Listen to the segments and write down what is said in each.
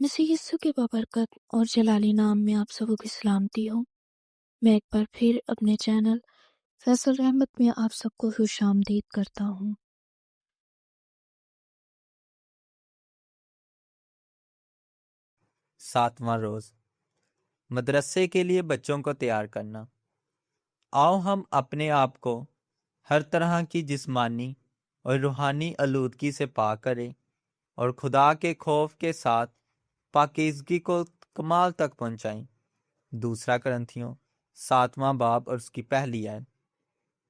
مسیح یسوع کے بابرکت اور جلالی نام میں آپ سبوں کی سلامتی ہو۔ میں ایک بار پھر اپنے چینل فیصل رحمت میں آپ سب کو خوش آمدید کرتا ہوں۔ ساتواں روز مدرسے کے لیے بچوں کو تیار کرنا۔ آؤ ہم اپنے آپ کو ہر طرح کی جسمانی اور روحانی آلودگی سے پاک کریں اور خدا کے خوف کے ساتھ پاکیزگی کو کمال تک پہنچائیں۔ دوسرا کرنتھیوں 7واں باب اور اس کی پہلی آیت۔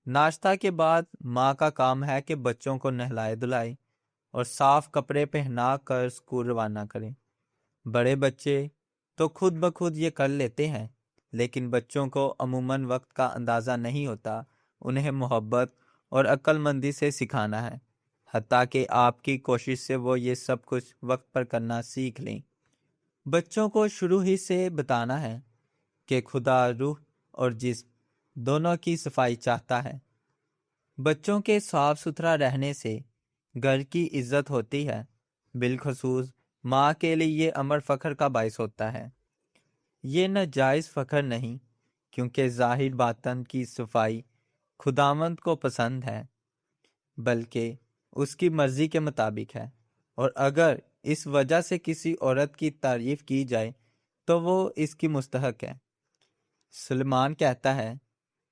ناشتہ کے بعد ماں کا کام ہے کہ بچوں کو نہلائے دھلائے اور صاف کپڑے پہنا کر اسکول روانہ کریں۔ بڑے بچے تو خود بخود یہ کر لیتے ہیں، لیکن بچوں کو عموماً وقت کا اندازہ نہیں ہوتا۔ انہیں محبت اور عقل مندی سے سکھانا ہے، حتیٰ کہ آپ کی کوشش سے وہ یہ سب کچھ وقت پر کرنا سیکھ لیں۔ بچوں کو شروع ہی سے بتانا ہے کہ خدا روح اور جسم دونوں کی صفائی چاہتا ہے۔ بچوں کے صاف ستھرا رہنے سے گھر کی عزت ہوتی ہے، بالخصوص ماں کے لیے یہ امر فخر کا باعث ہوتا ہے۔ یہ ناجائز فخر نہیں، کیونکہ ظاہر باطن کی صفائی خداوند کو پسند ہے، بلکہ اس کی مرضی کے مطابق ہے، اور اگر اس وجہ سے کسی عورت کی تعریف کی جائے تو وہ اس کی مستحق ہے۔ سلیمان کہتا ہے،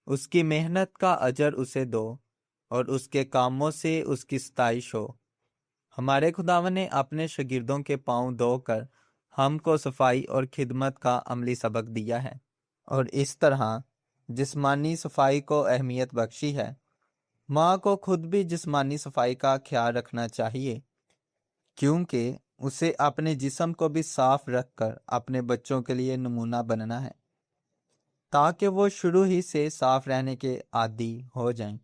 اس کی محنت کا اجر اسے دو اور اس کے کاموں سے اس کی ستائش ہو۔ ہمارے خداوند نے اپنے شاگردوں کے پاؤں دھو کر ہم کو صفائی اور خدمت کا عملی سبق دیا ہے، اور اس طرح جسمانی صفائی کو اہمیت بخشی ہے۔ ماں کو خود بھی جسمانی صفائی کا خیال رکھنا چاہیے، کیونکہ اسے اپنے جسم کو بھی صاف رکھ کر اپنے بچوں کے لیے نمونہ بننا ہے، تاکہ وہ شروع ہی سے صاف رہنے کے عادی ہو جائیں۔